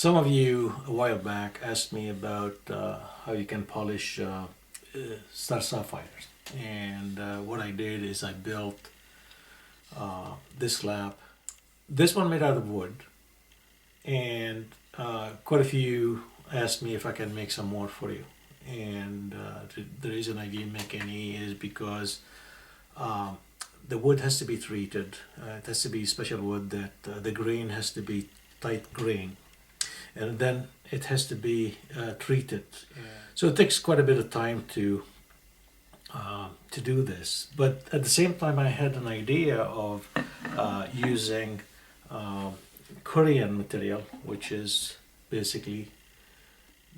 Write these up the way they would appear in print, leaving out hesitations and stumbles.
Some of you a while back asked me about how you can polish Star Sapphires, and what I did is I built this lamp. This one made out of wood, and quite a few asked me if I can make some more for you. And the reason I didn't make any is because the wood has to be treated. It has to be special wood that the grain has to be tight grain, and then it has to be treated. So it takes quite a bit of time to do this. But at the same time, I had an idea of using Corian material, which is basically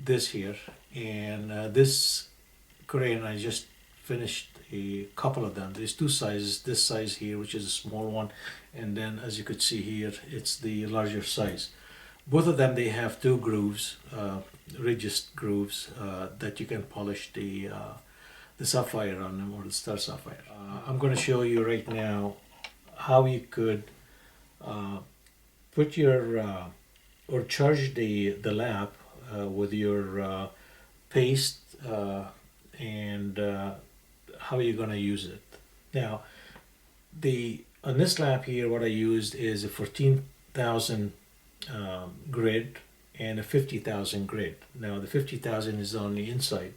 this here, and this Corian I just finished a couple of them. There's two sizes. This size here, which is a small one, and then as you could see here, it's the larger size. Both of them, they have two grooves, ridges grooves that you can polish the sapphire on them, or the Star Sapphire. I'm going to show you right now how you could put your or charge the lamp with your paste, and how you're going to use it. Now, on this lamp here, what I used is a 14,000 grid and a 50,000 grid. Now the 50,000 is on the inside,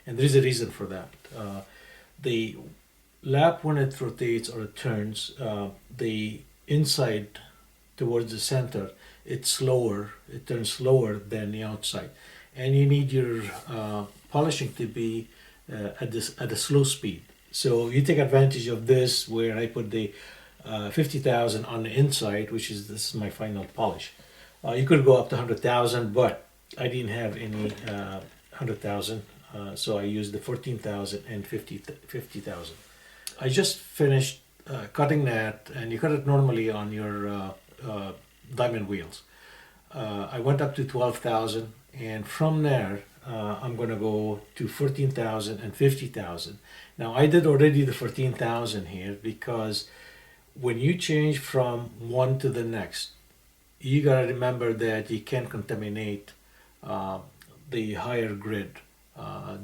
and there is a reason for that. The lamp, when it rotates or it turns, the inside towards the center, it's slower, it turns slower than the outside, and you need your polishing to be at a slow speed. So you take advantage of this, where I put the 50,000 on the inside, this is my final polish. You could go up to 100,000, but I didn't have any 100,000, so I used the 14,000 and 50,000. I just finished cutting that, and you cut it normally on your diamond wheels. I went up to 12,000, and from there I'm going to go to 14,000 and 50,000. Now I did already the 14,000 here, because when you change from one to the next, you gotta remember that you can't contaminate the higher grid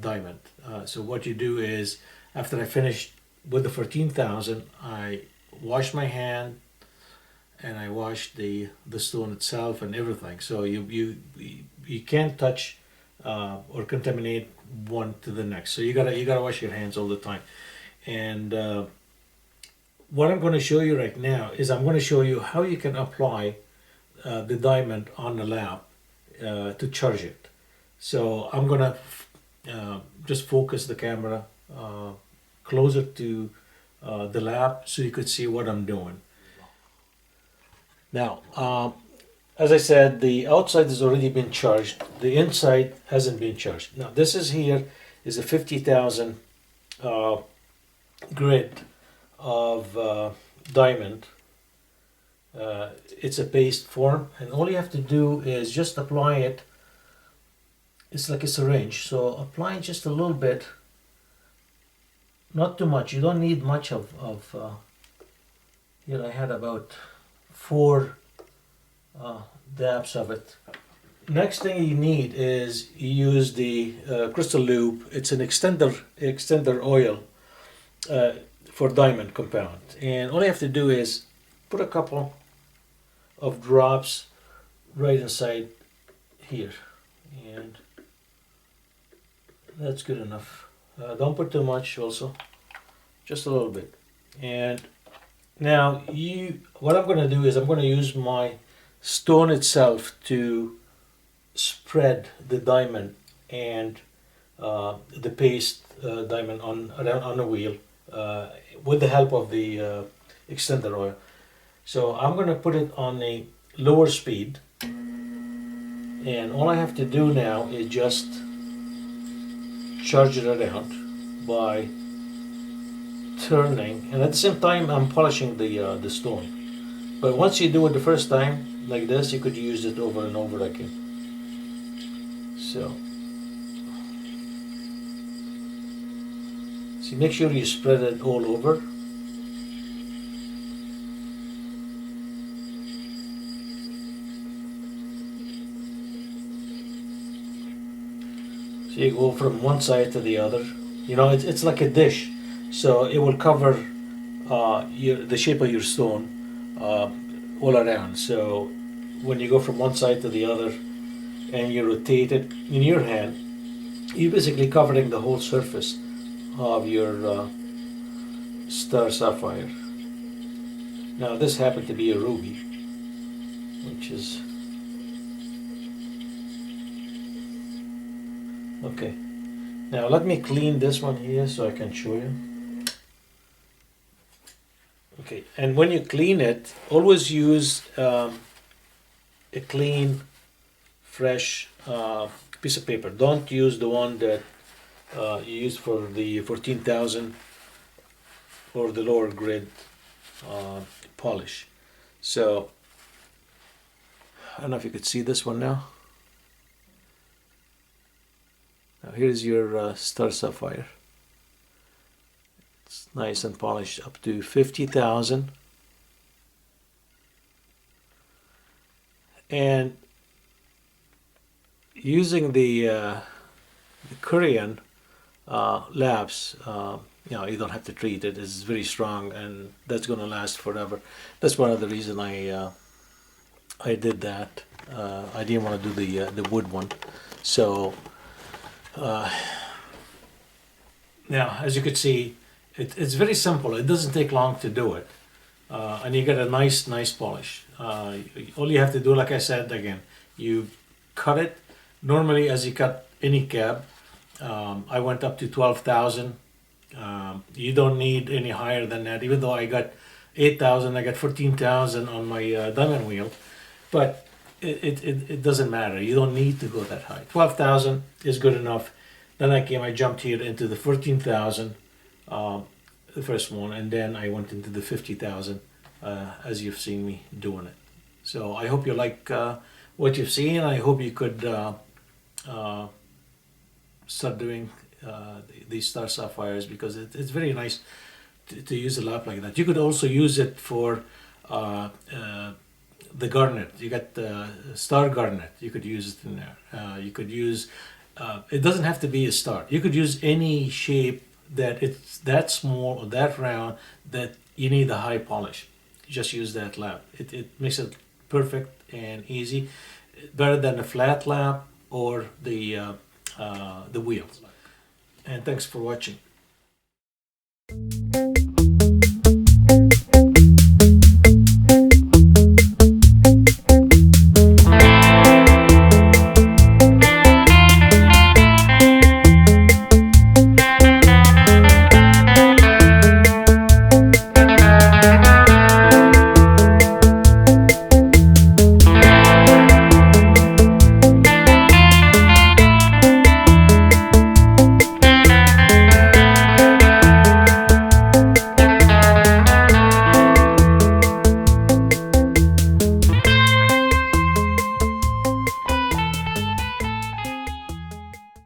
diamond. So what you do is, after I finish with the 14,000, I wash my hand and I wash the stone itself and everything. So you can't touch or contaminate one to the next. So you gotta wash your hands all the time. And what I'm going to show you right now is I'm going to show you how you can apply the diamond on the lamp to charge it. So I'm going to just focus the camera closer to the lamp so you could see what I'm doing. Now, as I said, the outside has already been charged. The inside hasn't been charged. Now, this is a 50,000 grid of diamond. It's a paste form, and all you have to do is just apply it. It's like a syringe, so apply just a little bit, not too much. You don't need much of here I had about 4 dabs of it. Next thing you need is you use the crystal loop. It's an extender oil for diamond compound, and all you have to do is put a couple of drops right inside here, and that's good enough. Don't put too much, also just a little bit. And now what I'm going to do is I'm going to use my stone itself to spread the diamond and the paste diamond on the wheel with the help of the extender oil. So I'm going to put it on a lower speed, and all I have to do now is just charge it around by turning, and at the same time I'm polishing the stone. But once you do it the first time like this, you could use it over and over again. So make sure you spread it all over. So you go from one side to the other. You know, it's like a dish, so it will cover the shape of your stone all around. So when you go from one side to the other and you rotate it in your hand, you're basically covering the whole surface of your Star Sapphire. Now this happened to be a ruby, which is okay. Now let me clean this one here so I can show you. Okay, and when you clean it, always use a clean, fresh piece of paper. Don't use the one that you used for the 14,000 or the lower grade polish. So I don't know if you could see this one now. Now here's your Star Sapphire. It's nice and polished up to 50,000. And using the Corian labs, you know, you don't have to treat it. It's very strong, and that's going to last forever. That's one of the reasons I did that. I didn't want to do the wood one. So now, as you could see, it's very simple. It doesn't take long to do it, and you get a nice polish. All you have to do, like I said again, you cut it. Normally, as you cut any cab, I went up to 12,000. You don't need any higher than that. Even though I got 8,000, I got 14,000 on my diamond wheel, but it doesn't matter. You don't need to go that high. 12,000 is good enough. Then I jumped here into the 14,000, the first one, and then I went into the 50,000, as you've seen me doing it. So I hope you like what you've seen. I hope you could start doing these Star Sapphires, because it's very nice to use a lap like that. You could also use it for the Garnet. You got the Star Garnet. You could use it in there. You could use, it doesn't have to be a star. You could use any shape that it's that small or that round that you need a high polish. Just use that lap. It makes it perfect and easy, better than a flat lap or the wheel. And thanks for watching.